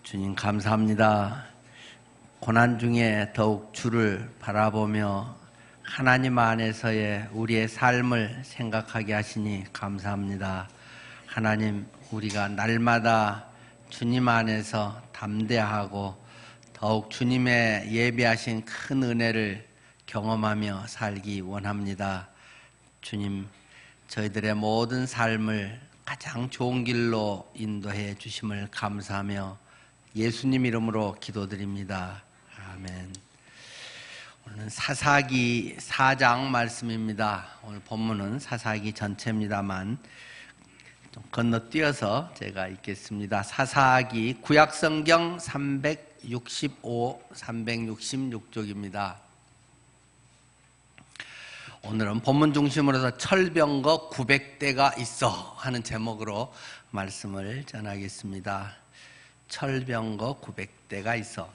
주님 감사합니다. 고난 중에 더욱 주를 바라보며 하나님 안에서의 우리의 삶을 생각하게 하시니 감사합니다. 하나님, 우리가 날마다 주님 안에서 담대하고 더욱 주님의 예비하신 큰 은혜를 경험하며 살기 원합니다. 주님, 저희들의 모든 삶을 가장 좋은 길로 인도해 주심을 감사하며 예수님 이름으로 기도드립니다. 아멘. 오늘은 사사기 4장 말씀입니다. 오늘 본문은 사사기 전체입니다만 좀 건너뛰어서 제가 읽겠습니다. 사사기 구약성경 365, 366쪽입니다. 오늘은 본문 중심으로서 철병거 900대가 있어 하는 제목으로 말씀을 전하겠습니다. 철병거 900대가 있어.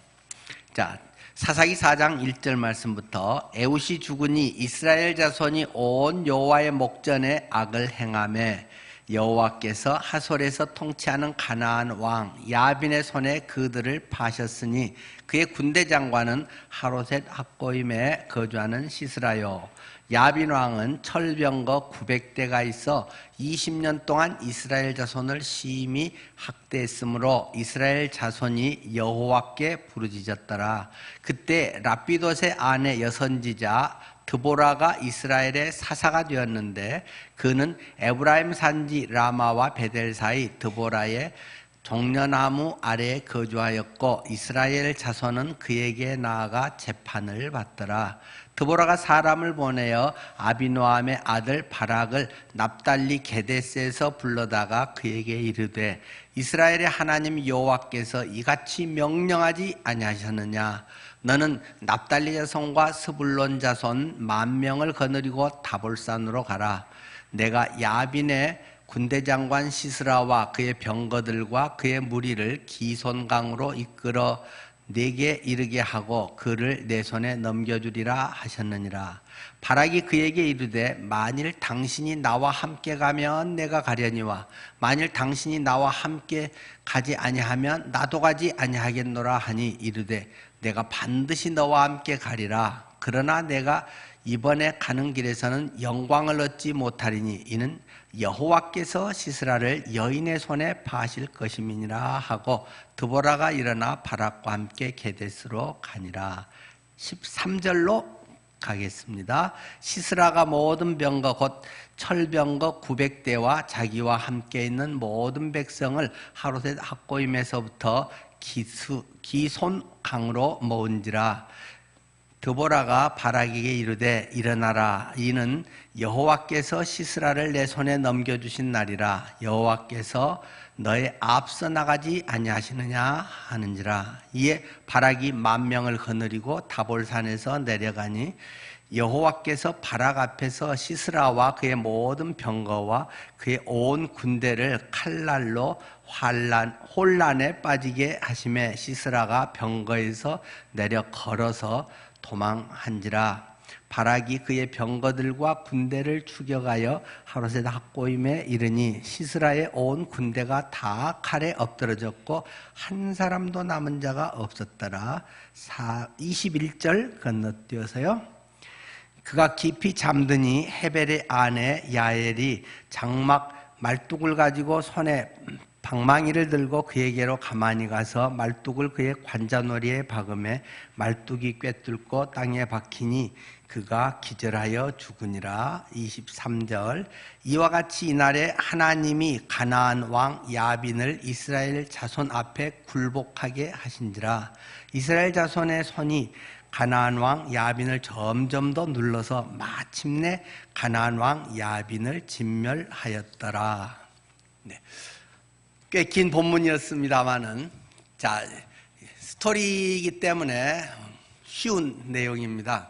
자, 사사기 4장 1절 말씀부터 에웃이 죽으니 이스라엘 자손이 온 여호와의 목전에 악을 행하매 여호와께서 하솔에서 통치하는 가나안 왕 야빈의 손에 그들을 파셨으니 그의 군대 장관은 하로셋 학고임에 거주하는 시스라요. 야빈 왕은 철병거 900대가 있어 20년 동안 이스라엘 자손을 심히 학대했으므로 이스라엘 자손이 여호와께 부르짖었더라. 그때 랍비돗의 아내 여선지자 드보라가 이스라엘의 사사가 되었는데 그는 에브라임 산지 라마와 베델 사이 드보라의 종려나무 아래에 거주하였고 이스라엘 자손은 그에게 나아가 재판을 받더라. 드보라가 사람을 보내어 아비노함의 아들 바락을 납달리 게데스에서 불러다가 그에게 이르되 이스라엘의 하나님 여호와께서 이같이 명령하지 아니하셨느냐. 너는 납달리 자손과 스불론 자손 10,000명을 거느리고 다볼산으로 가라. 내가 야빈의 군대장관 시스라와 그의 병거들과 그의 무리를 기손강으로 이끌어 내게 이르게 하고 그를 내 손에 넘겨주리라 하셨느니라. 바락이 그에게 이르되 만일 당신이 나와 함께 가면 내가 가려니와 만일 당신이 나와 함께 가지 아니하면 나도 가지 아니하겠노라 하니 이르되 내가 반드시 너와 함께 가리라. 그러나 내가 이번에 가는 길에서는 영광을 얻지 못하리니 이는 여호와께서 시스라를 여인의 손에 파실 것임이니라 하고 드보라가 일어나 바락과 함께 게데스로 가니라. 13절로 가겠습니다. 시스라가 모든 병거 곧 철병거 900대와 자기와 함께 있는 모든 백성을 하로셋 학고임에서부터 기손강으로 모은지라. 드보라가 바락에게 이르되 일어나라. 이는 여호와께서 시스라를 내 손에 넘겨주신 날이라. 여호와께서 너의 앞서 나가지 아니하시느냐 하는지라. 이에 바락이 10,000명을 거느리고 다볼산에서 내려가니 여호와께서 바락 앞에서 시스라와 그의 모든 병거와 그의 온 군대를 칼날로 혼란에 빠지게 하심에 시스라가 병거에서 내려 걸어서 도망한지라. 바락이 그의 병거들과 군대를 추격하여 하로셋 학고임에 이르니 시스라의 온 군대가 다 칼에 엎드러졌고 한 사람도 남은 자가 없었더라. 21절 건너뛰어서요. 그가 깊이 잠드니 헤벨의 아내 야엘이 장막 말뚝을 가지고 손에 방망이를 들고 그에게로 가만히 가서 말뚝을 그의 관자놀이에 박음에 말뚝이 꿰뚫고 땅에 박히니 그가 기절하여 죽으니라. 23절 이와 같이 이날에 하나님이 가나안 왕 야빈을 이스라엘 자손 앞에 굴복하게 하신지라. 이스라엘 자손의 손이 가나안 왕 야빈을 점점 더 눌러서 마침내 가나안 왕 야빈을 진멸하였더라. 네. 꽤 긴 본문이었습니다만은 자, 스토리이기 때문에 쉬운 내용입니다.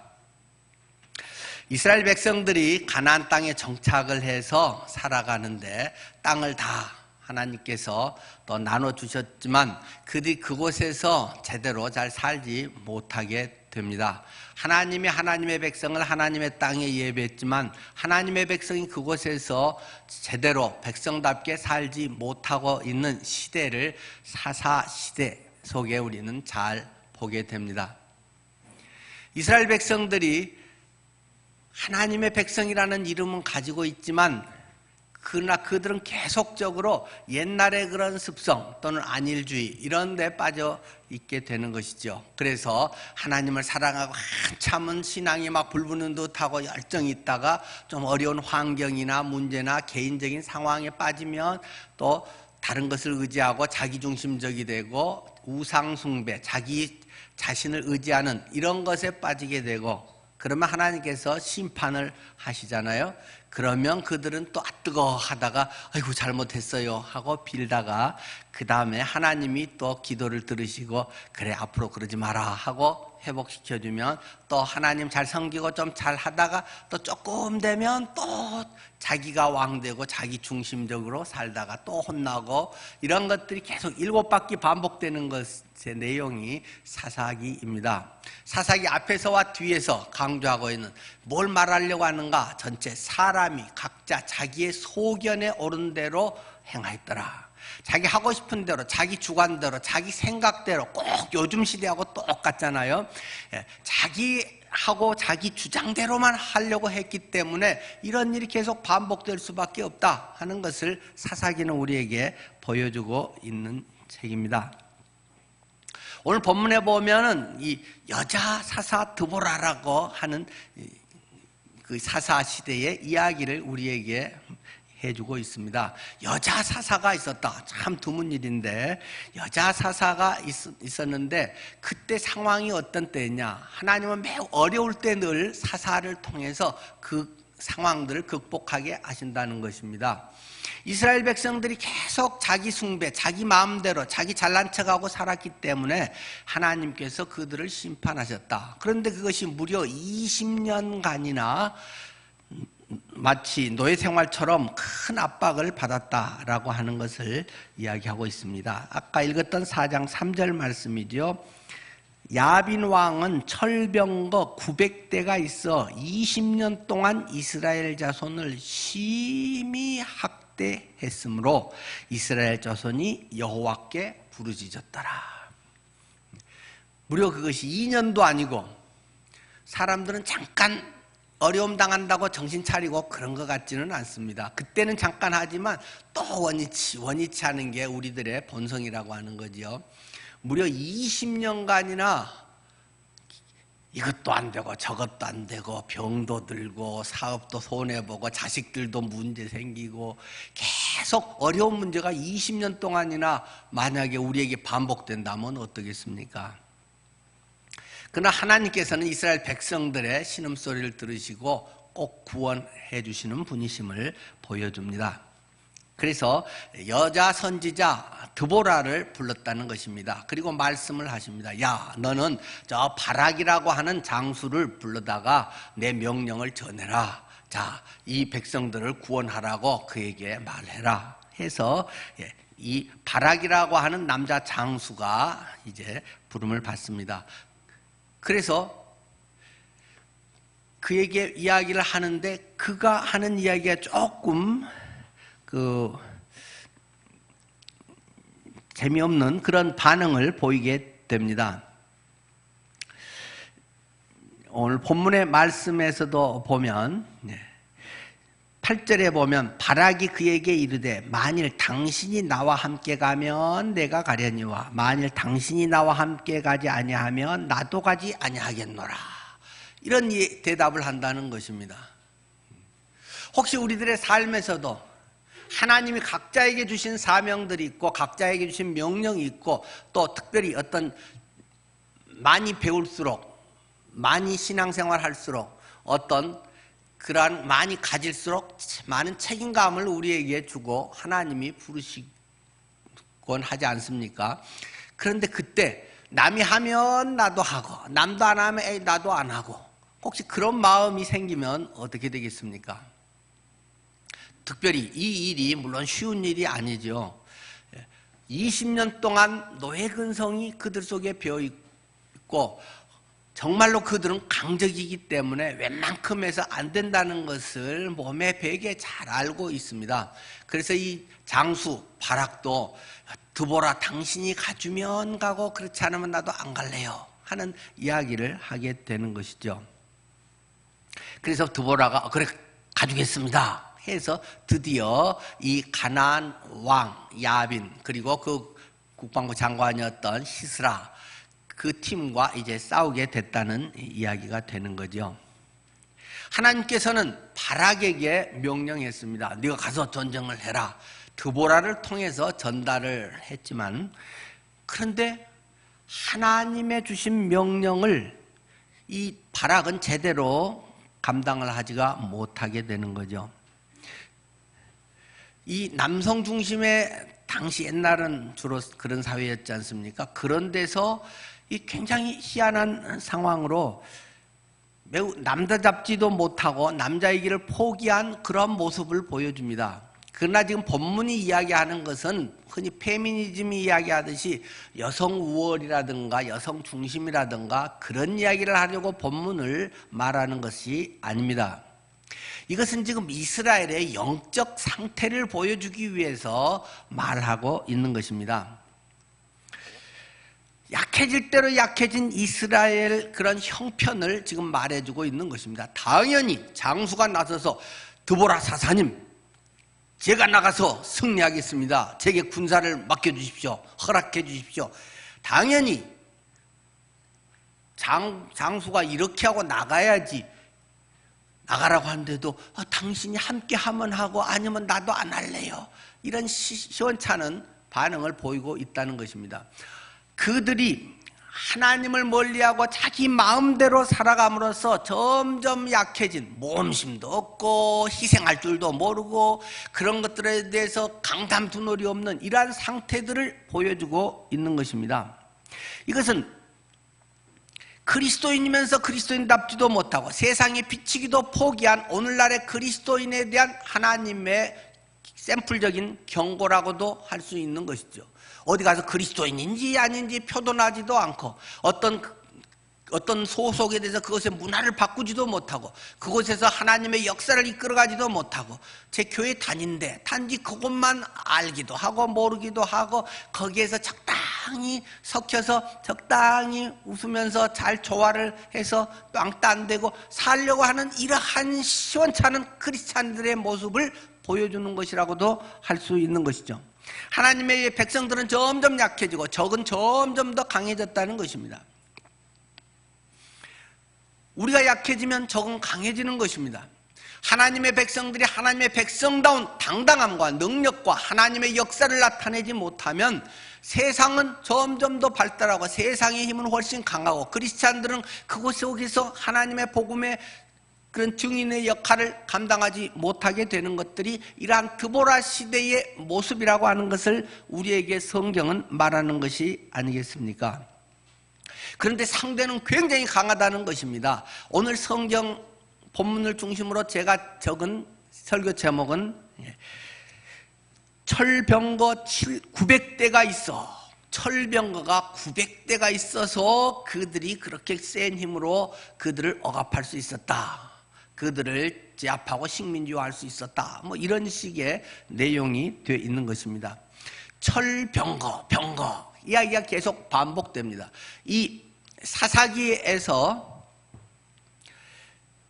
이스라엘 백성들이 가나안 땅에 정착을 해서 살아가는데 땅을 다 하나님께서 또 나눠주셨지만 그들이 그곳에서 제대로 잘 살지 못하게 됩니다. 하나님이 하나님의 백성을 하나님의 땅에 예배했지만 하나님의 백성이 그곳에서 제대로 백성답게 살지 못하고 있는 시대를 사사시대 속에 우리는 잘 보게 됩니다. 이스라엘 백성들이 하나님의 백성이라는 이름은 가지고 있지만 그러나 그들은 계속적으로 옛날의 그런 습성 또는 안일주의 이런 데 빠져 있게 되는 것이죠. 그래서 하나님을 사랑하고 한참은 신앙이 막 불붙는 듯하고 열정이 있다가 좀 어려운 환경이나 문제나 개인적인 상황에 빠지면 또 다른 것을 의지하고 자기중심적이 되고 우상숭배, 자기 자신을 의지하는 이런 것에 빠지게 되고 그러면 하나님께서 심판을 하시잖아요. 그러면 그들은 또 뜨거워 하다가 아이고 잘못했어요 하고 빌다가 그 다음에 하나님이 또 기도를 들으시고 그래 앞으로 그러지 마라 하고 회복시켜주면 또 하나님 잘 섬기고 좀 잘 하다가 또 조금 되면 또 자기가 왕되고 자기 중심적으로 살다가 또 혼나고 이런 것들이 계속 7바퀴 반복되는 것의 내용이 사사기입니다. 사사기 앞에서와 뒤에서 강조하고 있는 뭘 말하려고 하는가? 전체 사람이 각자 자기의 소견에 오른 대로 행하였더라. 자기 하고 싶은 대로 자기 주관대로 자기 생각대로 꼭 요즘 시대하고 똑같잖아요. 자기하고 자기 주장대로만 하려고 했기 때문에 이런 일이 계속 반복될 수밖에 없다 하는 것을 사사기는 우리에게 보여주고 있는 책입니다. 오늘 본문에 보면은 이 여자 사사 드보라라고 하는 그 사사 시대의 이야기를 우리에게 해주고 있습니다. 여자 사사가 있었다. 참 드문 일인데 여자 사사가 있었는데 그때 상황이 어떤 때냐? 하나님은 매우 어려울 때 늘 사사를 통해서 그 상황들을 극복하게 하신다는 것입니다. 이스라엘 백성들이 계속 자기 숭배, 자기 마음대로 자기 잘난 척하고 살았기 때문에 하나님께서 그들을 심판하셨다. 그런데 그것이 무려 20년간이나 마치 노예 생활처럼 큰 압박을 받았다라고 하는 것을 이야기하고 있습니다. 아까 읽었던 4장 3절 말씀이죠. 야빈 왕은 철병거 900대가 있어 20년 동안 이스라엘 자손을 심히 학대했으므로 이스라엘 자손이 여호와께 부르짖었더라. 무려 그것이 2년도 아니고 사람들은 잠깐 어려움 당한다고 정신 차리고 그런 것 같지는 않습니다. 그때는 잠깐 하지만 또 원위치 하는 게 우리들의 본성이라고 하는 거죠. 무려 20년간이나 이것도 안 되고 저것도 안 되고 병도 들고 사업도 손해보고 자식들도 문제 생기고 계속 어려운 문제가 20년 동안이나 만약에 우리에게 반복된다면 어떻겠습니까? 그러나 하나님께서는 이스라엘 백성들의 신음소리를 들으시고 꼭 구원해 주시는 분이심을 보여줍니다. 그래서 여자 선지자 드보라를 불렀다는 것입니다. 그리고 말씀을 하십니다. 야, 너는 저 바락이라고 하는 장수를 불러다가 내 명령을 전해라. 자, 이 백성들을 구원하라고 그에게 말해라. 해서 이 바락이라고 하는 남자 장수가 이제 부름을 받습니다. 그래서 그에게 이야기를 하는데 그가 하는 이야기가 조금 재미없는 그런 반응을 보이게 됩니다. 오늘 본문의 말씀에서도 보면 8절에 보면 바락이 그에게 이르되 만일 당신이 나와 함께 가면 내가 가려니와 만일 당신이 나와 함께 가지 아니하면 나도 가지 아니하겠노라. 이런 대답을 한다는 것입니다. 혹시 우리들의 삶에서도 하나님이 각자에게 주신 사명들이 있고 각자에게 주신 명령이 있고 또 특별히 어떤 많이 배울수록 많이 신앙생활 할수록 어떤 그러한 많이 가질수록 많은 책임감을 우리에게 주고 하나님이 부르시곤 하지 않습니까? 그런데 그때 남이 하면 나도 하고 남도 안 하면 에이 나도 안 하고 혹시 그런 마음이 생기면 어떻게 되겠습니까? 특별히 이 일이 물론 쉬운 일이 아니죠. 20년 동안 노예 근성이 그들 속에 배어있고 정말로 그들은 강적이기 때문에 웬만큼 해서 안 된다는 것을 몸에 배게 잘 알고 있습니다. 그래서 이 장수 바락도 드보라 당신이 가주면 가고 그렇지 않으면 나도 안 갈래요 하는 이야기를 하게 되는 것이죠. 그래서 드보라가 그래 가주겠습니다 해서 드디어 이 가나안 왕 야빈 그리고 그 국방부 장관이었던 시스라 그 팀과 이제 싸우게 됐다는 이야기가 되는 거죠. 하나님께서는 바락에게 명령했습니다. 네가 가서 전쟁을 해라. 드보라를 통해서 전달을 했지만 그런데 하나님의 주신 명령을 이 바락은 제대로 감당을 하지가 못하게 되는 거죠. 이 남성 중심의 당시 옛날은 주로 그런 사회였지 않습니까? 그런 데서 이 굉장히 희한한 상황으로 매우 남자답지도 못하고 남자이기를 포기한 그런 모습을 보여줍니다. 그러나 지금 본문이 이야기하는 것은 흔히 페미니즘이 이야기하듯이 여성 우월이라든가 여성 중심이라든가 그런 이야기를 하려고 본문을 말하는 것이 아닙니다. 이것은 지금 이스라엘의 영적 상태를 보여주기 위해서 말하고 있는 것입니다. 약해질 대로 약해진 이스라엘 그런 형편을 지금 말해주고 있는 것입니다. 당연히 장수가 나서서 드보라 사사님 제가 나가서 승리하겠습니다. 제게 군사를 맡겨주십시오. 허락해 주십시오. 당연히 장수가 이렇게 하고 나가야지 나가라고 하는데도 당신이 함께 하면 하고 아니면 나도 안 할래요. 이런 시원찮은 반응을 보이고 있다는 것입니다. 그들이 하나님을 멀리하고 자기 마음대로 살아감으로써 점점 약해진 몸심도 없고 희생할 줄도 모르고 그런 것들에 대해서 강담두놀이 없는 이러한 상태들을 보여주고 있는 것입니다. 이것은 그리스도인이면서 그리스도인답지도 못하고 세상에 비치기도 포기한 오늘날의 그리스도인에 대한 하나님의 샘플적인 경고라고도 할 수 있는 것이죠. 어디 가서 그리스도인인지 아닌지 표도나지도 않고 어떤 소속에 대해서 그것의 문화를 바꾸지도 못하고 그곳에서 하나님의 역사를 이끌어가지도 못하고 제 교회 다닌데 단지 그것만 알기도 하고 모르기도 하고 거기에서 적당히 섞여서 적당히 웃으면서 잘 조화를 해서 빵따 안 되고 살려고 하는 이러한 시원찮은 크리스찬들의 모습을 보여주는 것이라고도 할 수 있는 것이죠. 하나님의 백성들은 점점 약해지고 적은 점점 더 강해졌다는 것입니다. 우리가 약해지면 적은 강해지는 것입니다. 하나님의 백성들이 하나님의 백성다운 당당함과 능력과 하나님의 역사를 나타내지 못하면 세상은 점점 더 발달하고 세상의 힘은 훨씬 강하고 크리스찬들은 그곳 속에서 하나님의 복음의 그런 증인의 역할을 감당하지 못하게 되는 것들이 이러한 드보라 시대의 모습이라고 하는 것을 우리에게 성경은 말하는 것이 아니겠습니까? 그런데 상대는 굉장히 강하다는 것입니다. 오늘 성경 본문을 중심으로 제가 적은 설교 제목은 철병거 900대가 있어. 철병거가 900대가 있어서 그들이 그렇게 센 힘으로 그들을 억압할 수 있었다. 그들을 제압하고 식민지화할 수 있었다. 뭐 이런 식의 내용이 되어 있는 것입니다. 철병거, 병거 이야기가 계속 반복됩니다. 이 사사기에서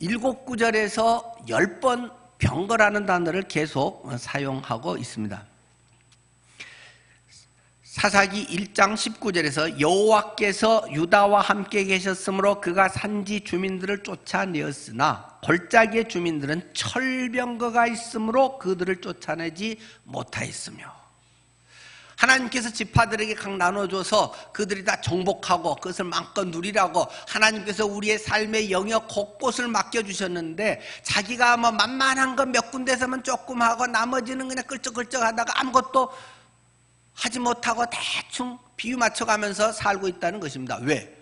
7구절에서 10번 병거라는 단어를 계속 사용하고 있습니다. 사사기 1장 19절에서 여호와께서 유다와 함께 계셨으므로 그가 산지 주민들을 쫓아내었으나 골짜기의 주민들은 철병거가 있으므로 그들을 쫓아내지 못하였으며 하나님께서 지파들에게 각 나눠줘서 그들이 다 정복하고 그것을 마음껏 누리라고 하나님께서 우리의 삶의 영역 곳곳을 맡겨주셨는데 자기가 뭐 만만한 거 몇 군데서만 조금 하고 나머지는 그냥 끌적끌적 하다가 아무것도 하지 못하고 대충 비유 맞춰가면서 살고 있다는 것입니다. 왜?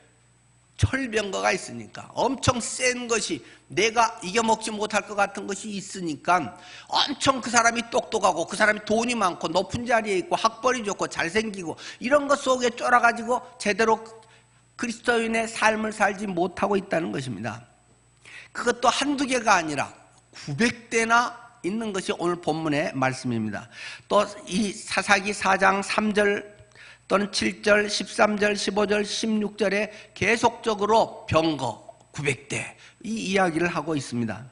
철병거가 있으니까 엄청 센 것이 내가 이겨먹지 못할 것 같은 것이 있으니까 엄청 그 사람이 똑똑하고 그 사람이 돈이 많고 높은 자리에 있고 학벌이 좋고 잘생기고 이런 것 속에 쫄아가지고 제대로 그리스도인의 삶을 살지 못하고 있다는 것입니다. 그것도 한두 개가 아니라 900대나 있는 것이 오늘 본문의 말씀입니다. 또 이 사사기 4장 3절 또는 7절, 13절, 15절, 16절에 계속적으로 병거 900대 이 이야기를 하고 있습니다.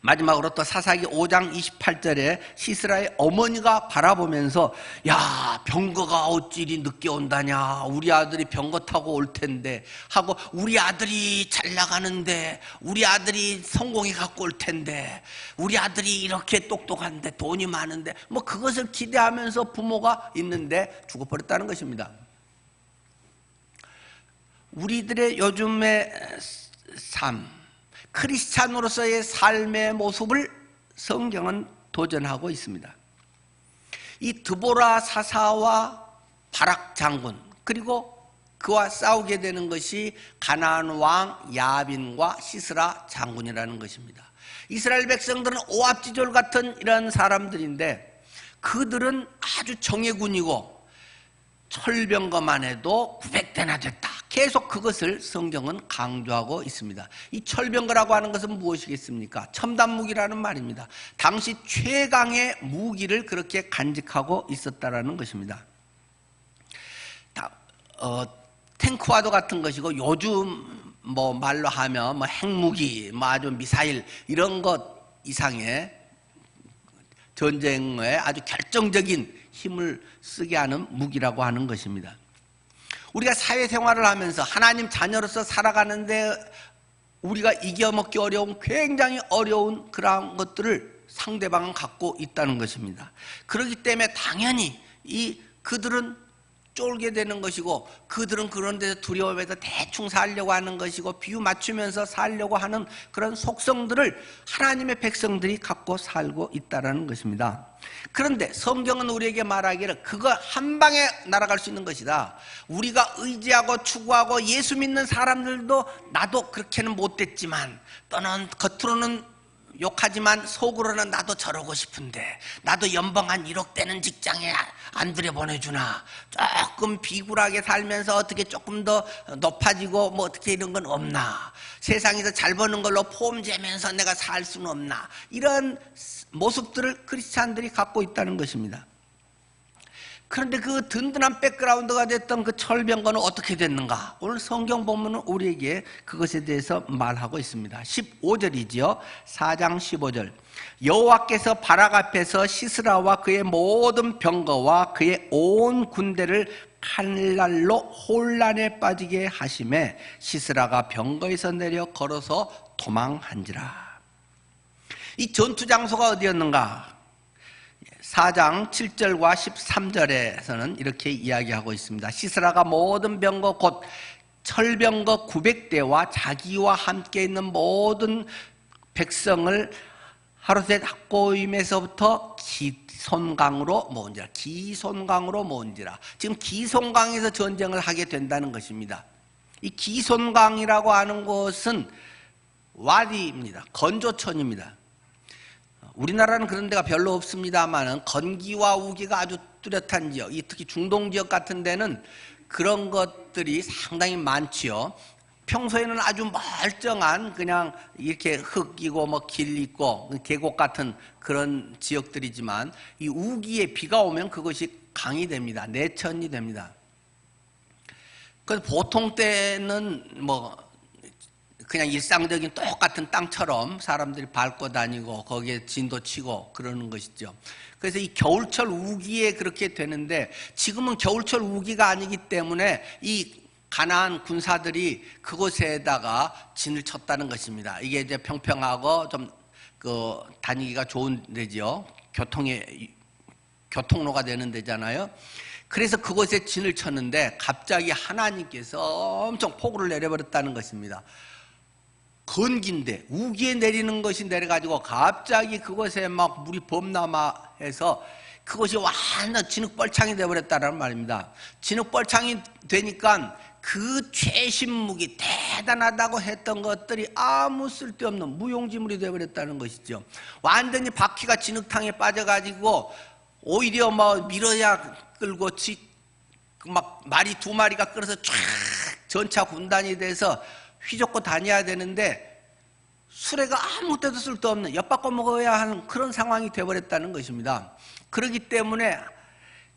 마지막으로 또 사사기 5장 28절에 시스라의 어머니가 바라보면서 야, 병거가 어찌리 늦게 온다냐, 우리 아들이 병거 타고 올 텐데 하고, 우리 아들이 잘 나가는데, 우리 아들이 성공해 갖고 올 텐데, 우리 아들이 이렇게 똑똑한데 돈이 많은데, 뭐 그것을 기대하면서 부모가 있는데 죽어버렸다는 것입니다. 우리들의 요즘의 삶, 크리스찬으로서의 삶의 모습을 성경은 도전하고 있습니다. 이 드보라 사사와 바락 장군, 그리고 그와 싸우게 되는 것이 가나안 왕 야빈과 시스라 장군이라는 것입니다. 이스라엘 백성들은 오합지졸 같은 이런 사람들인데, 그들은 아주 정예군이고 철병거만 해도 900대나 됐다. 계속 그것을 성경은 강조하고 있습니다. 이 철병거라고 하는 것은 무엇이겠습니까? 첨단 무기라는 말입니다. 당시 최강의 무기를 그렇게 간직하고 있었다라는 것입니다. 탱크와도 같은 것이고, 요즘 뭐 말로 하면 뭐 핵무기, 뭐 아주 미사일 이런 것 이상의 전쟁에 아주 결정적인 힘을 쓰게 하는 무기라고 하는 것입니다. 우리가 사회생활을 하면서 하나님 자녀로서 살아가는데 우리가 이겨먹기 어려운, 굉장히 어려운 그러한 것들을 상대방은 갖고 있다는 것입니다. 그렇기 때문에 당연히 그들은 쫄게 되는 것이고, 그들은 그런 데서 두려움에서 대충 살려고 하는 것이고, 비유 맞추면서 살려고 하는 그런 속성들을 하나님의 백성들이 갖고 살고 있다는 것입니다. 그런데 성경은 우리에게 말하기를 그거 한 방에 날아갈 수 있는 것이다. 우리가 의지하고 추구하고 예수 믿는 사람들도 나도 그렇게는 못됐지만, 또는 겉으로는 욕하지만 속으로는 나도 저러고 싶은데, 나도 연봉 한 1억 되는 직장에 안 들여보내주나, 조금 비굴하게 살면서 어떻게 조금 더 높아지고 뭐 어떻게 이런 건 없나, 세상에서 잘 버는 걸로 폼 재면서 내가 살 수는 없나, 이런 모습들을 크리스찬들이 갖고 있다는 것입니다. 그런데 그 든든한 백그라운드가 됐던 그 철병거는 어떻게 됐는가? 오늘 성경 본문은 우리에게 그것에 대해서 말하고 있습니다. 15절이지요. 4장 15절. 여호와께서 바락 앞에서 시스라와 그의 모든 병거와 그의 온 군대를 칼날로 혼란에 빠지게 하심에 시스라가 병거에서 내려 걸어서 도망한지라. 이 전투 장소가 어디였는가? 4장 7절과 13절에서는 이렇게 이야기하고 있습니다. 시스라가 모든 병거 곧 철병거 900대와 자기와 함께 있는 모든 백성을 하루셋 학고임에서부터 기손강으로 모은지라. 기손강으로 모은지라. 지금 기손강에서 전쟁을 하게 된다는 것입니다. 이 기손강이라고 하는 곳은 와디입니다. 건조천입니다. 우리나라는 그런 데가 별로 없습니다만 건기와 우기가 아주 뚜렷한 지역, 특히 중동 지역 같은 데는 그런 것들이 상당히 많지요. 평소에는 아주 멀쩡한 그냥 이렇게 흙이고 뭐 길 있고 계곡 같은 그런 지역들이지만, 이 우기에 비가 오면 그것이 강이 됩니다. 내천이 됩니다. 그래서 보통 때는 뭐 그냥 일상적인 똑같은 땅처럼 사람들이 밟고 다니고 거기에 진도 치고 그러는 것이죠. 그래서 이 겨울철 우기에 그렇게 되는데, 지금은 겨울철 우기가 아니기 때문에 이 가나안 군사들이 그곳에다가 진을 쳤다는 것입니다. 이게 이제 평평하고 좀 다니기가 좋은 데죠. 교통로가 되는 데잖아요. 그래서 그곳에 진을 쳤는데 갑자기 하나님께서 엄청 폭우를 내려버렸다는 것입니다. 건기인데 우기에 내리는 것이 내려가지고 갑자기 그곳에 막 물이 범람해서 그것이 완전 진흙벌창이 되어버렸다는 말입니다. 진흙벌창이 되니까 그 최신 무기, 대단하다고 했던 것들이 아무 쓸데없는 무용지물이 되어버렸다는 것이죠. 완전히 바퀴가 진흙탕에 빠져가지고 오히려 뭐 밀어야 끌고 막 말이 2마리가 끌어서 쫙 전차 군단이 돼서 휘젓고 다녀야 되는데, 수레가 아무 때도 쓸데없는 엿바꿔 먹어야 하는 그런 상황이 되어버렸다는 것입니다. 그렇기 때문에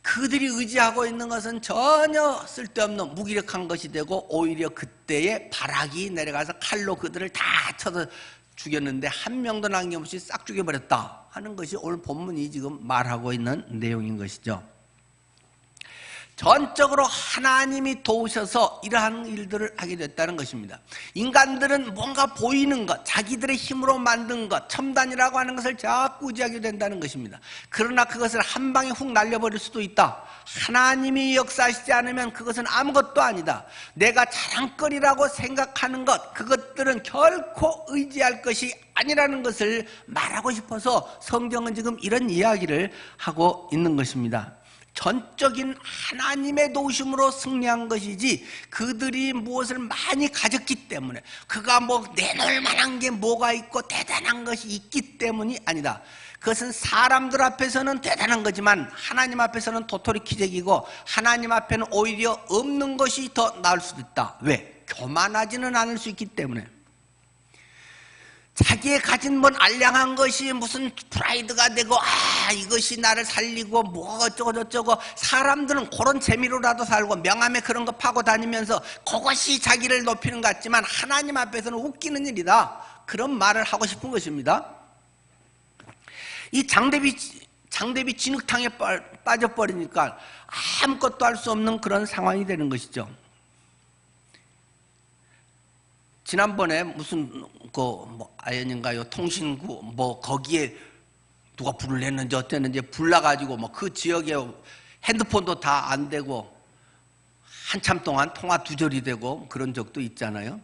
그들이 의지하고 있는 것은 전혀 쓸데없는 무기력한 것이 되고 오히려 그때에 발악이 내려가서 칼로 그들을 다 쳐서 죽였는데 한 명도 남김없이 싹 죽여버렸다 하는 것이 오늘 본문이 지금 말하고 있는 내용인 것이죠. 전적으로 하나님이 도우셔서 이러한 일들을 하게 됐다는 것입니다. 인간들은 뭔가 보이는 것, 자기들의 힘으로 만든 것, 첨단이라고 하는 것을 자꾸 의지하게 된다는 것입니다. 그러나 그것을 한 방에 훅 날려버릴 수도 있다. 하나님이 역사하시지 않으면 그것은 아무것도 아니다. 내가 자랑거리라고 생각하는 것, 그것들은 결코 의지할 것이 아니라는 것을 말하고 싶어서 성경은 지금 이런 이야기를 하고 있는 것입니다. 전적인 하나님의 도우심으로 승리한 것이지 그들이 무엇을 많이 가졌기 때문에 그가 뭐 내놓을 만한 게 뭐가 있고 대단한 것이 있기 때문이 아니다. 그것은 사람들 앞에서는 대단한 거지만 하나님 앞에서는 도토리 키재기고 하나님 앞에는 오히려 없는 것이 더 나을 수도 있다. 왜? 교만하지는 않을 수 있기 때문에. 자기의 가진 뭔 알량한 것이 무슨 프라이드가 되고 이것이 나를 살리고 뭐 어쩌고 저쩌고 사람들은 그런 재미로라도 살고 명함에 그런 거 파고 다니면서 그것이 자기를 높이는 것 같지만 하나님 앞에서는 웃기는 일이다. 그런 말을 하고 싶은 것입니다. 이 장대비 진흙탕에 빠져버리니까 아무것도 할 수 없는 그런 상황이 되는 것이죠. 지난번에 무슨 아연인가요? 통신구 거기에 누가 불을 냈는지 어땠는지 불나가지고 그 지역에 핸드폰도 다 안 되고 한참 동안 통화 두절이 되고 그런 적도 있잖아요.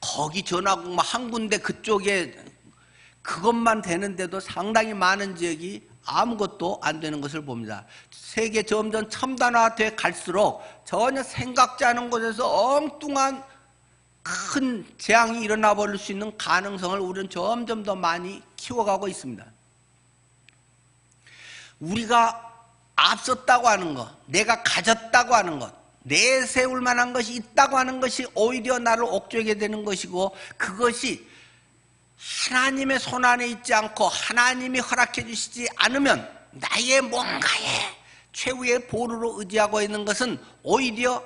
거기 전화국 한 군데 그쪽에 그것만 되는데도 상당히 많은 지역이 아무것도 안 되는 것을 봅니다. 세계 점점 첨단화돼 갈수록 전혀 생각지 않은 곳에서 엉뚱한 큰 재앙이 일어나 버릴 수 있는 가능성을 우리는 점점 더 많이 키워가고 있습니다. 우리가 앞섰다고 하는 것, 내가 가졌다고 하는 것, 내세울 만한 것이 있다고 하는 것이 오히려 나를 옥죄게 되는 것이고 그것이 하나님의 손 안에 있지 않고 하나님이 허락해 주시지 않으면 나의 뭔가에 최후의 보루로 의지하고 있는 것은 오히려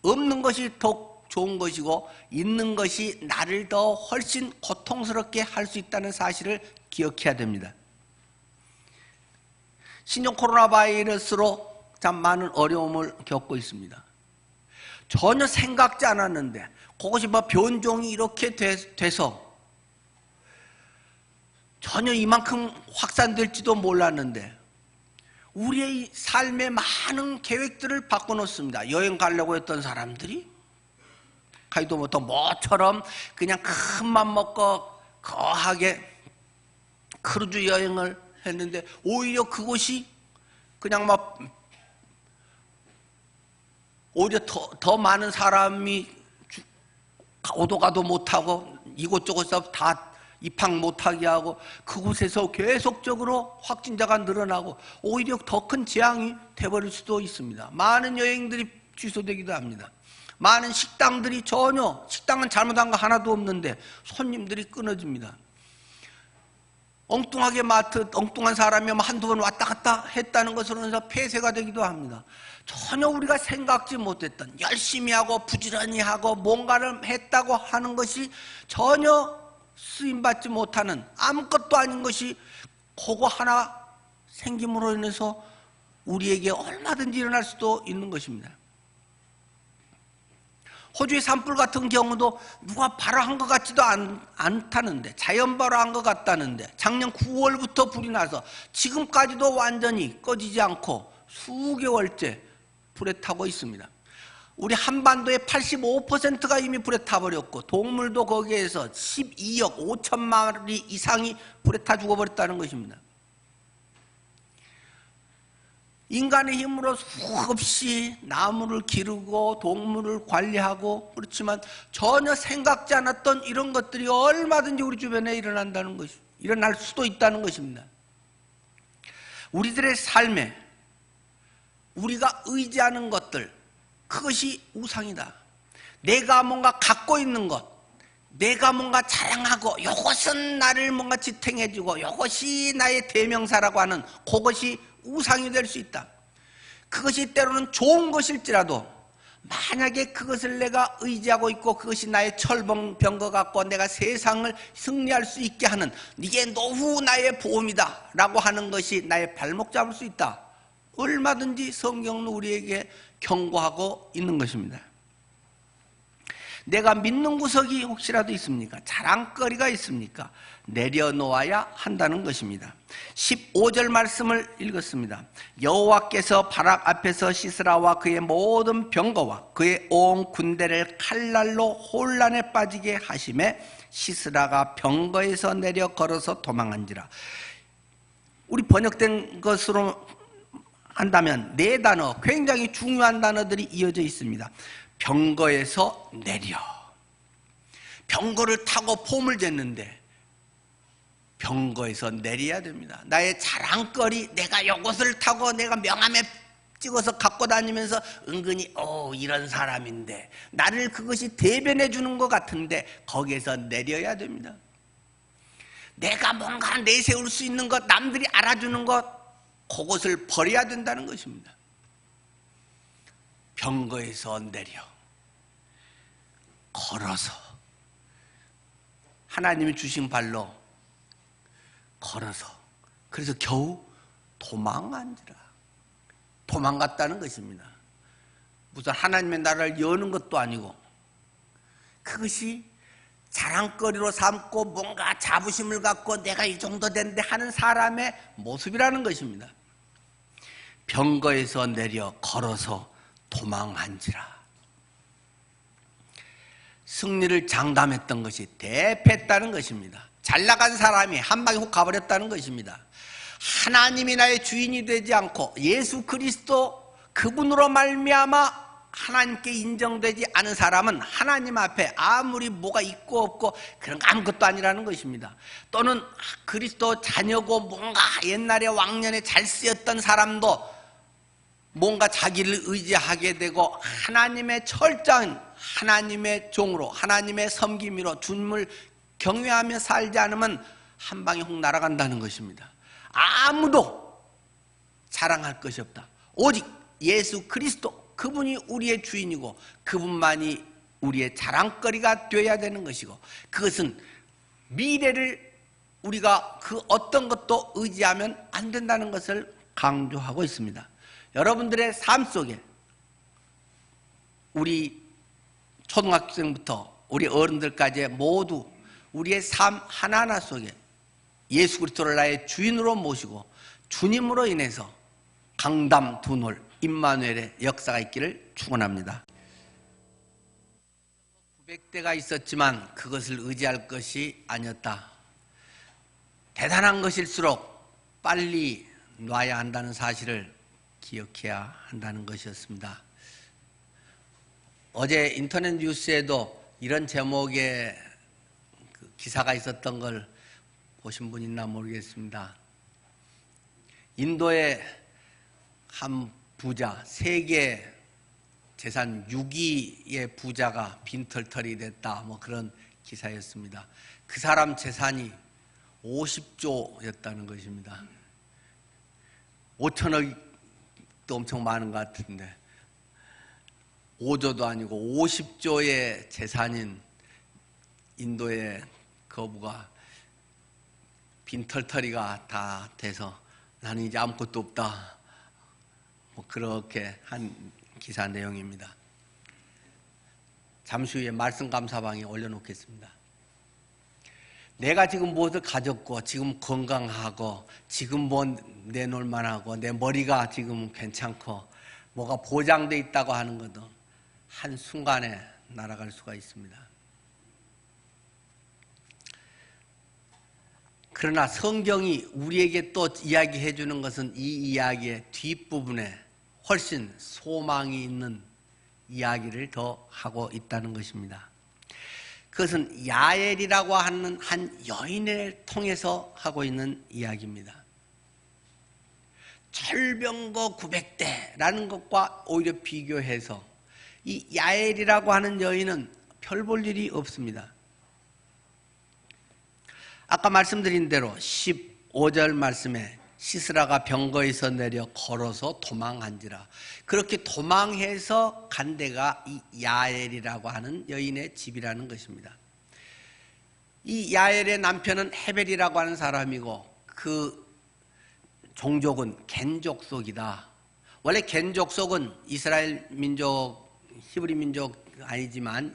없는 것이 더 좋은 것이고 있는 것이 나를 더 훨씬 고통스럽게 할 수 있다는 사실을 기억해야 됩니다. 신종 코로나 바이러스로 참 많은 어려움을 겪고 있습니다. 전혀 생각지 않았는데 그것이 변종이 이렇게 돼서 전혀 이만큼 확산될지도 몰랐는데 우리의 삶의 많은 계획들을 바꿔놓습니다. 여행 가려고 했던 사람들이 가지도 못한 모처럼 그냥 큰 맘 먹고 거하게 크루즈 여행을 했는데 오히려 그것이 그냥 오히려 더 많은 사람이 오도 가도 못하고 이곳저곳에서 다 입학 못하게 하고 그곳에서 계속적으로 확진자가 늘어나고 오히려 더 큰 재앙이 돼버릴 수도 있습니다. 많은 여행들이 취소되기도 합니다. 많은 식당들이 식당은 잘못한 거 하나도 없는데 손님들이 끊어집니다. 엉뚱하게 엉뚱한 사람이 한두 번 왔다 갔다 했다는 것으로 해서 폐쇄가 되기도 합니다. 전혀 우리가 생각지 못했던 열심히 하고 부지런히 하고 뭔가를 했다고 하는 것이 전혀 쓰임받지 못하는 아무것도 아닌 것이 그거 하나 생김으로 인해서 우리에게 얼마든지 일어날 수도 있는 것입니다. 호주의 산불 같은 경우도 누가 발화한 것 같지도 않다는데 자연 발화한 것 같다는데 작년 9월부터 불이 나서 지금까지도 완전히 꺼지지 않고 수개월째 불에 타고 있습니다. 우리 한반도의 85%가 이미 불에 타버렸고 동물도 거기에서 12억 5천 마리 이상이 불에 타 죽어버렸다는 것입니다. 인간의 힘으로 수없이 나무를 기르고 동물을 관리하고 그렇지만 전혀 생각지 않았던 이런 것들이 얼마든지 우리 주변에 일어날 수도 있다는 것입니다. 우리들의 삶에 우리가 의지하는 것들 그것이 우상이다. 내가 뭔가 갖고 있는 것, 내가 뭔가 자랑하고 이것은 나를 뭔가 지탱해주고 이것이 나의 대명사라고 하는 그것이 우상이 될 수 있다. 그것이 때로는 좋은 것일지라도 만약에 그것을 내가 의지하고 있고 그것이 나의 철봉병거 같고 내가 세상을 승리할 수 있게 하는 이게 노후 나의 보험이다 라고 하는 것이 나의 발목 잡을 수 있다. 얼마든지 성경은 우리에게 경고하고 있는 것입니다. 내가 믿는 구석이 혹시라도 있습니까? 자랑거리가 있습니까? 내려놓아야 한다는 것입니다. 15절 말씀을 읽었습니다. 여호와께서 바락 앞에서 시스라와 그의 모든 병거와 그의 온 군대를 칼날로 혼란에 빠지게 하심에 시스라가 병거에서 내려 걸어서 도망한지라. 우리 번역된 것으로 한다면 네 단어, 굉장히 중요한 단어들이 이어져 있습니다. 병거에서 내려. 병거를 타고 폼을 쟀는데 병거에서 내려야 됩니다. 나의 자랑거리, 내가 이것을 타고 내가 명함에 찍어서 갖고 다니면서 은근히 이런 사람인데 나를 그것이 대변해 주는 것 같은데 거기에서 내려야 됩니다. 내가 뭔가 내세울 수 있는 것, 남들이 알아주는 것, 그것을 버려야 된다는 것입니다. 병거에서 내려 걸어서 하나님이 주신 발로 걸어서, 그래서 겨우 도망간지라. 도망갔다는 것입니다. 무슨 하나님의 나라를 여는 것도 아니고 그것이 자랑거리로 삼고 뭔가 자부심을 갖고 내가 이 정도 됐는데 하는 사람의 모습이라는 것입니다. 병거에서 내려 걸어서 도망한지라. 승리를 장담했던 것이 대패했다는 것입니다. 잘 나간 사람이 한 방에 훅 가버렸다는 것입니다. 하나님이 나의 주인이 되지 않고 예수 그리스도 그분으로 말미암아 하나님께 인정되지 않은 사람은 하나님 앞에 아무리 뭐가 있고 없고 그런 거 아무것도 아니라는 것입니다. 또는 그리스도 자녀고 뭔가 옛날에 왕년에 잘 쓰였던 사람도 뭔가 자기를 의지하게 되고 하나님의 철저한 하나님의 종으로 하나님의 섬김으로 주님을 경외하며 살지 않으면 한 방에 훅 날아간다는 것입니다. 아무도 자랑할 것이 없다. 오직 예수 그리스도, 그분이 우리의 주인이고 그분만이 우리의 자랑거리가 되어야 되는 것이고, 그것은 미래를 우리가 그 어떤 것도 의지하면 안 된다는 것을 강조하고 있습니다. 여러분들의 삶 속에 우리 초등학생부터 우리 어른들까지 모두 우리의 삶 하나하나 속에 예수 그리스도를 나의 주인으로 모시고 주님으로 인해서 강담 두놀 임마누엘의 역사가 있기를 축원합니다. 900대가 있었지만 그것을 의지할 것이 아니었다. 대단한 것일수록 빨리 놔야 한다는 사실을 기억해야 한다는 것이었습니다. 어제 인터넷 뉴스에도 이런 제목의 기사가 있었던 걸 보신 분 있나 모르겠습니다. 인도의 한 부자, 세계 재산 6위의 부자가 빈털털이 됐다, 뭐 그런 기사였습니다. 그 사람 재산이 50조였다는 것입니다. 5천억도 엄청 많은 것 같은데 5조도 아니고 50조의 재산인 인도의 거부가 빈털터리가 다 돼서 나는 이제 아무것도 없다, 뭐 그렇게 한 기사 내용입니다. 잠시 후에 말씀 감사방에 올려놓겠습니다. 내가 지금 무엇을 가졌고 지금 건강하고 지금 뭐 내놓을 만하고 내 머리가 지금 괜찮고 뭐가 보장돼 있다고 하는 것도 한순간에 날아갈 수가 있습니다. 그러나 성경이 우리에게 또 이야기해 주는 것은 이 이야기의 뒷부분에 훨씬 소망이 있는 이야기를 더 하고 있다는 것입니다. 그것은 야엘이라고 하는 한 여인을 통해서 하고 있는 이야기입니다. 철병거 900대라는 것과 오히려 비교해서 이 야엘이라고 하는 여인은 별 볼 일이 없습니다. 아까 말씀드린 대로 15절 말씀에 시스라가 병거에서 내려 걸어서 도망한지라. 그렇게 도망해서 간 데가 이 야엘이라고 하는 여인의 집이라는 것입니다. 이 야엘의 남편은 헤벨이라고 하는 사람이고 그 종족은 겐 족속이다. 원래 겐 족속은 이스라엘 민족, 히브리 민족 아니지만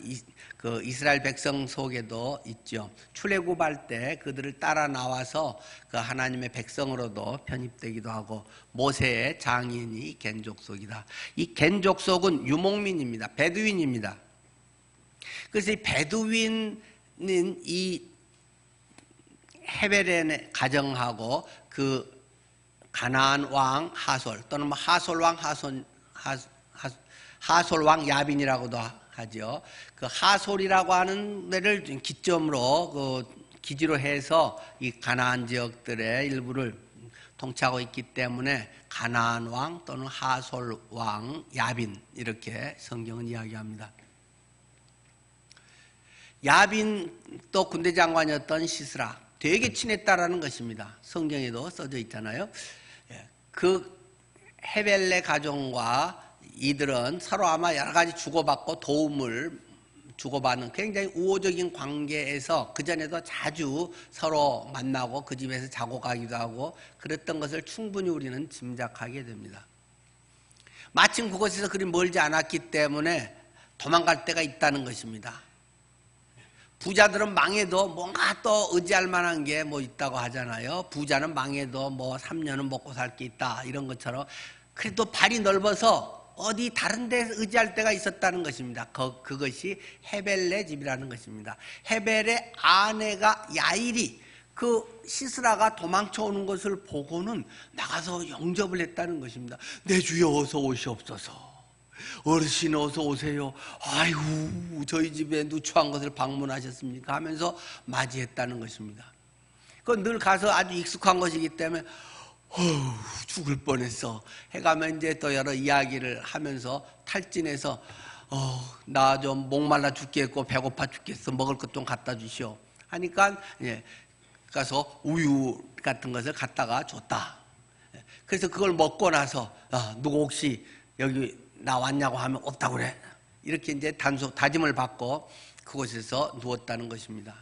그 이스라엘 백성 속에도 있죠. 출애굽할 때 그들을 따라 나와서 그 하나님의 백성으로도 편입되기도 하고 모세의 장인이 겐 족속이다. 이 겐 족속은 유목민입니다. 베두인입니다. 그래서 이 베두인은 이 헤벨의 가정하고 그 가나안 왕 하솔 또는 뭐 하솔 왕 하솔 왕 야빈이라고도 하죠. 그 하솔이라고 하는 데를 기점으로 그 기지로 해서 이 가나안 지역들의 일부를 통치하고 있기 때문에 가나안 왕 또는 하솔 왕 야빈 이렇게 성경은 이야기합니다. 야빈 또 군대 장관이었던 시스라 되게 친했다라는 것입니다. 성경에도 써져 있잖아요. 그 헤벨의 가정과 이들은 서로 아마 여러 가지 주고받고 도움을 주고받는 굉장히 우호적인 관계에서 그전에도 자주 서로 만나고 그 집에서 자고 가기도 하고 그랬던 것을 충분히 우리는 짐작하게 됩니다. 마침 그곳에서 그리 멀지 않았기 때문에 도망갈 데가 있다는 것입니다. 부자들은 망해도 뭔가 또 의지할 만한 게 뭐 있다고 하잖아요. 부자는 망해도 뭐 3년은 먹고 살 게 있다 이런 것처럼 그래도 발이 넓어서 어디 다른 데 의지할 때가 있었다는 것입니다. 그것이 헤벨의 집이라는 것입니다. 헤벨의 아내가 야일이 그 시스라가 도망쳐 오는 것을 보고는 나가서 영접을 했다는 것입니다. 내 주여 어서 오시옵소서. 어르신 어서 오세요. 아이고 저희 집에 누추한 것을 방문하셨습니까? 하면서 맞이했다는 것입니다. 그건 늘 가서 아주 익숙한 것이기 때문에 죽을 뻔했어 해가면 이제 또 여러 이야기를 하면서 탈진해서 나 좀 목말라 죽겠고 배고파 죽겠어 먹을 것 좀 갖다 주시오 하니까 가서 우유 같은 것을 갖다가 줬다. 그래서 그걸 먹고 나서 누구 혹시 여기 나 왔냐고 하면 없다고 그래. 이렇게 이제 다짐을 받고 그곳에서 누웠다는 것입니다.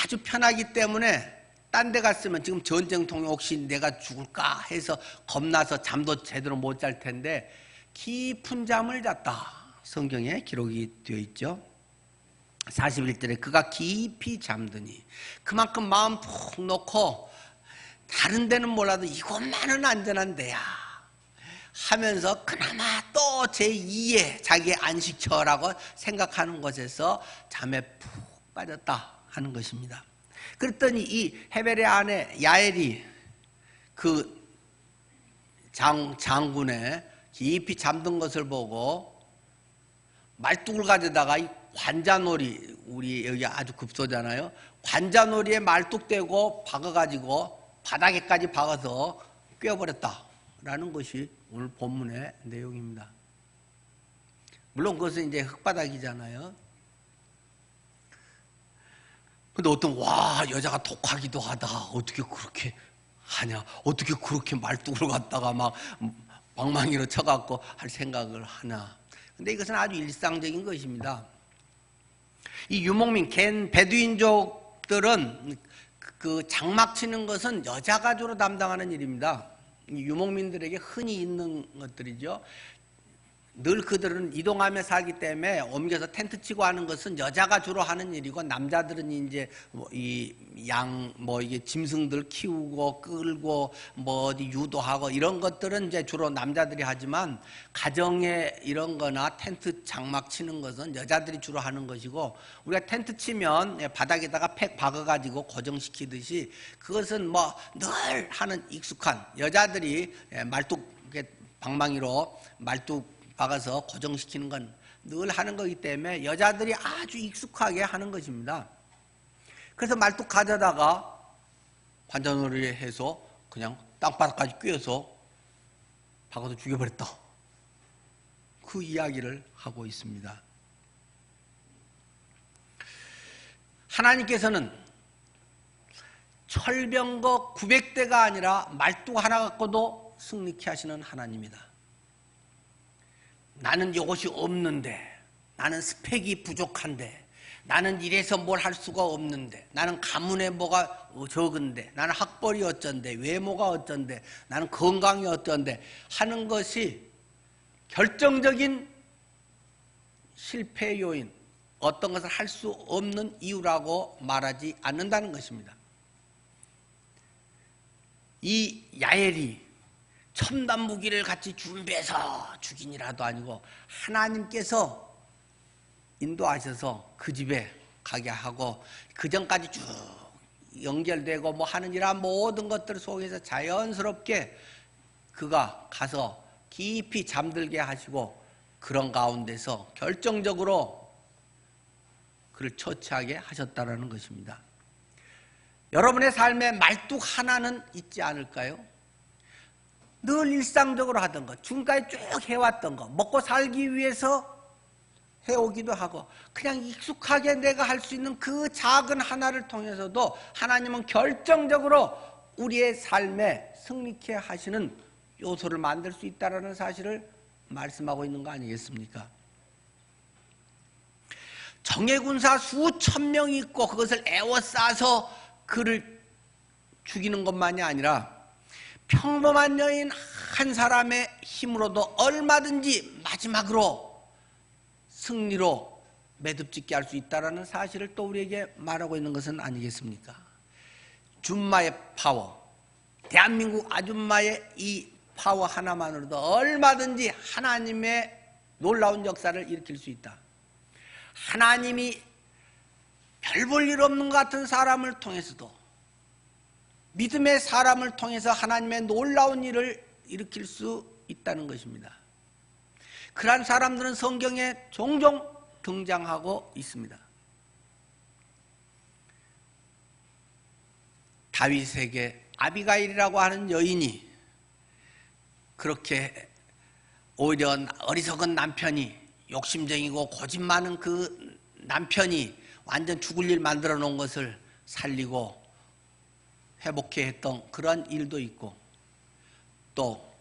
아주 편하기 때문에 딴 데 갔으면 지금 전쟁통에 혹시 내가 죽을까 해서 겁나서 잠도 제대로 못 잘 텐데 깊은 잠을 잤다. 성경에 기록이 되어 있죠. 41절에 그가 깊이 잠드니 그만큼 마음 푹 놓고 다른 데는 몰라도 이것만은 안전한 데야 하면서 그나마 또 제2의 자기의 안식처라고 생각하는 곳에서 잠에 푹 빠졌다 하는 것입니다. 그랬더니 이 헤벨의 아내 야엘이 그 장군의 깊이 잠든 것을 보고 말뚝을 가져다가 이 관자놀이, 우리 여기 아주 급소잖아요. 관자놀이에 말뚝대고 박아가지고 바닥에까지 박아서 꿰어버렸다라는 것이 오늘 본문의 내용입니다. 물론 그것은 이제 흙바닥이잖아요. 근데 어떤 여자가 독하기도 하다. 어떻게 그렇게 하냐? 어떻게 그렇게 말뚝을 갖다가 막 방망이로 쳐갖고 할 생각을 하나? 근데 이것은 아주 일상적인 것입니다. 이 유목민 겐 베두인족들은 그 장막 치는 것은 여자가 주로 담당하는 일입니다. 유목민들에게 흔히 있는 것들이죠. 늘 그들은 이동하며 살기 때문에 옮겨서 텐트 치고 하는 것은 여자가 주로 하는 일이고 남자들은 이제 이게 짐승들 키우고 끌고 어디 유도하고 이런 것들은 이제 주로 남자들이 하지만 가정에 이런 거나 텐트 장막 치는 것은 여자들이 주로 하는 것이고 우리가 텐트 치면 바닥에다가 팩 박아가지고 고정시키듯이 그것은 늘 하는 익숙한 여자들이 말뚝 방망이로 말뚝 박아서 고정시키는 건 늘 하는 거기 때문에 여자들이 아주 익숙하게 하는 것입니다. 그래서 말뚝 가져다가 관자놀이를 해서 그냥 땅바닥까지 꿰어서 박아서 죽여버렸다. 그 이야기를 하고 있습니다. 하나님께서는 철병거 900대가 아니라 말뚝 하나 갖고도 승리케 하시는 하나님이다. 나는 이것이 없는데, 나는 스펙이 부족한데, 나는 이래서 뭘 할 수가 없는데, 나는 가문에 뭐가 적은데, 나는 학벌이 어쩐데, 외모가 어쩐데, 나는 건강이 어쩐데 하는 것이 결정적인 실패 요인, 어떤 것을 할 수 없는 이유라고 말하지 않는다는 것입니다. 이 야엘이 첨단 무기를 같이 준비해서 죽인이라도 아니고 하나님께서 인도하셔서 그 집에 가게 하고 그 전까지 쭉 연결되고 뭐 하는 이러한 모든 것들 속에서 자연스럽게 그가 가서 깊이 잠들게 하시고 그런 가운데서 결정적으로 그를 처치하게 하셨다는 것입니다. 여러분의 삶에 말뚝 하나는 있지 않을까요? 늘 일상적으로 하던 것, 지금까지 쭉 해왔던 것, 먹고 살기 위해서 해오기도 하고 그냥 익숙하게 내가 할 수 있는 그 작은 하나를 통해서도 하나님은 결정적으로 우리의 삶에 승리케 하시는 요소를 만들 수 있다는 사실을 말씀하고 있는 거 아니겠습니까? 정예군사 수천 명이 있고 그것을 애워싸서 그를 죽이는 것만이 아니라 평범한 여인 한 사람의 힘으로도 얼마든지 마지막으로 승리로 매듭짓게 할 수 있다는 사실을 또 우리에게 말하고 있는 것은 아니겠습니까? 줌마의 파워, 대한민국 아줌마의 이 파워 하나만으로도 얼마든지 하나님의 놀라운 역사를 일으킬 수 있다. 하나님이 별 볼 일 없는 것 같은 사람을 통해서도 믿음의 사람을 통해서 하나님의 놀라운 일을 일으킬 수 있다는 것입니다. 그러한 사람들은 성경에 종종 등장하고 있습니다. 다윗에게 아비가일이라고 하는 여인이 그렇게 오히려 어리석은 남편이 욕심쟁이고 고집 많은 그 남편이 완전 죽을 일 만들어 놓은 것을 살리고 회복해 했던 그런 일도 있고 또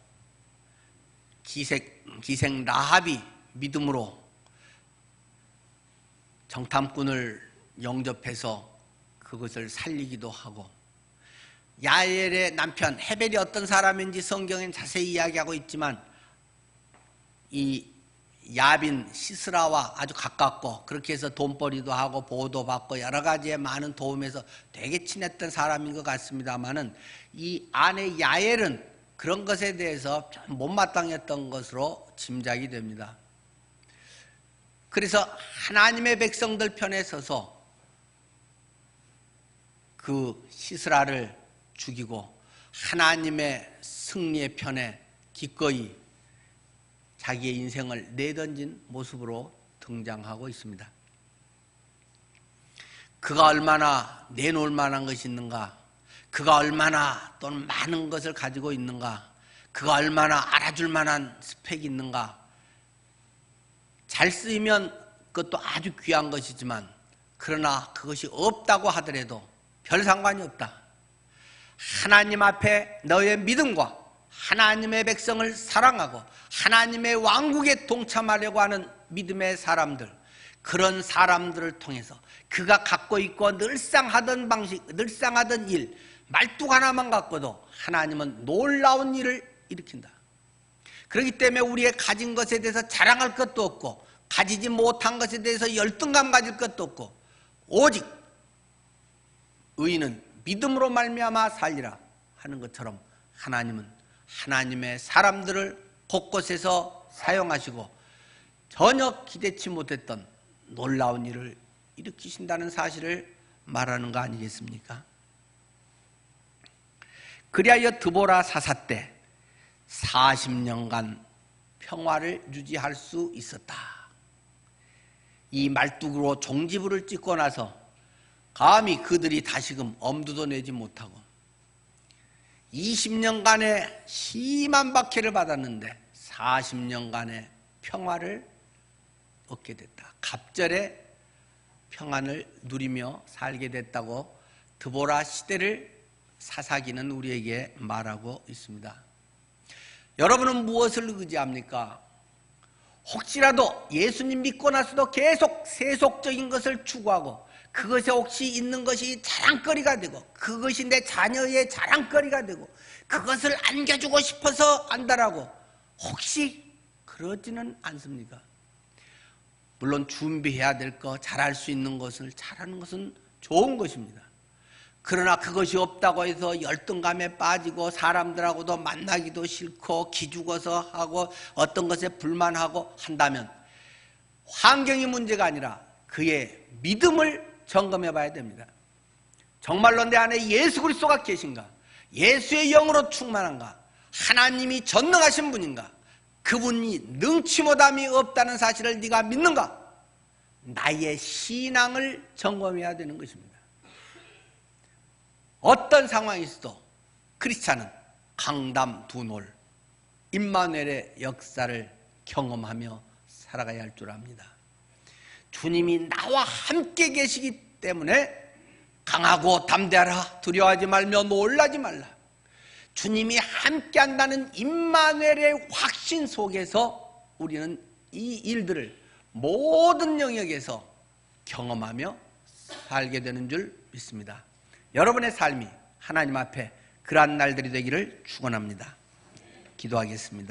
기생 라합이 믿음으로 정탐꾼을 영접해서 그것을 살리기도 하고 야엘의 남편 헤벨이 어떤 사람인지 성경엔 자세히 이야기하고 있지만 이 야빈 시스라와 아주 가깝고 그렇게 해서 돈벌이도 하고 보호도 받고 여러 가지의 많은 도움에서 되게 친했던 사람인 것 같습니다만은 이 아내 야엘은 그런 것에 대해서 좀 못마땅했던 것으로 짐작이 됩니다. 그래서 하나님의 백성들 편에 서서 그 시스라를 죽이고 하나님의 승리의 편에 기꺼이 자기의 인생을 내던진 모습으로 등장하고 있습니다. 그가 얼마나 내놓을 만한 것이 있는가, 그가 얼마나 또는 많은 것을 가지고 있는가, 그가 얼마나 알아줄 만한 스펙이 있는가, 잘 쓰이면 그것도 아주 귀한 것이지만 그러나 그것이 없다고 하더라도 별 상관이 없다. 하나님 앞에 너의 믿음과 하나님의 백성을 사랑하고 하나님의 왕국에 동참하려고 하는 믿음의 사람들, 그런 사람들을 통해서 그가 갖고 있고 늘상 하던 방식, 늘상 하던 일, 말뚝 하나만 갖고도 하나님은 놀라운 일을 일으킨다. 그렇기 때문에 우리의 가진 것에 대해서 자랑할 것도 없고 가지지 못한 것에 대해서 열등감 가질 것도 없고 오직 의인은 믿음으로 말미암아 살리라 하는 것처럼 하나님은 하나님의 사람들을 곳곳에서 사용하시고 전혀 기대치 못했던 놀라운 일을 일으키신다는 사실을 말하는 거 아니겠습니까? 그리하여 드보라 사사 때 40년간 평화를 유지할 수 있었다. 이 말뚝으로 종지부를 찍고 나서 감히 그들이 다시금 엄두도 내지 못하고 20년간의 심한 박해를 받았는데 40년간의 평화를 얻게 됐다. 갑절의 평안을 누리며 살게 됐다고 드보라 시대를 사사기는 우리에게 말하고 있습니다. 여러분은 무엇을 의지합니까? 혹시라도 예수님 믿고 나서도 계속 세속적인 것을 추구하고 그것에 혹시 있는 것이 자랑거리가 되고 그것이 내 자녀의 자랑거리가 되고 그것을 안겨주고 싶어서 안다라고 혹시 그러지는 않습니까? 물론 준비해야 될 거, 잘할 수 있는 것을 잘하는 것은 좋은 것입니다. 그러나 그것이 없다고 해서 열등감에 빠지고 사람들하고도 만나기도 싫고 기죽어서 하고 어떤 것에 불만하고 한다면 환경이 문제가 아니라 그의 믿음을 점검해 봐야 됩니다. 정말로 내 안에 예수 그리스도가 계신가? 예수의 영으로 충만한가? 하나님이 전능하신 분인가? 그분이 능치 못함이 없다는 사실을 네가 믿는가? 나의 신앙을 점검해야 되는 것입니다. 어떤 상황이 있어도 크리스찬은 강담두놀 임마누엘의 역사를 경험하며 살아가야 할 줄 압니다. 주님이 나와 함께 계시기 때문에 강하고 담대하라, 두려워하지 말며 놀라지 말라. 주님이 함께 한다는 임마누엘의 확신 속에서 우리는 이 일들을 모든 영역에서 경험하며 살게 되는 줄 믿습니다. 여러분의 삶이 하나님 앞에 그러한 날들이 되기를 축원합니다. 기도하겠습니다.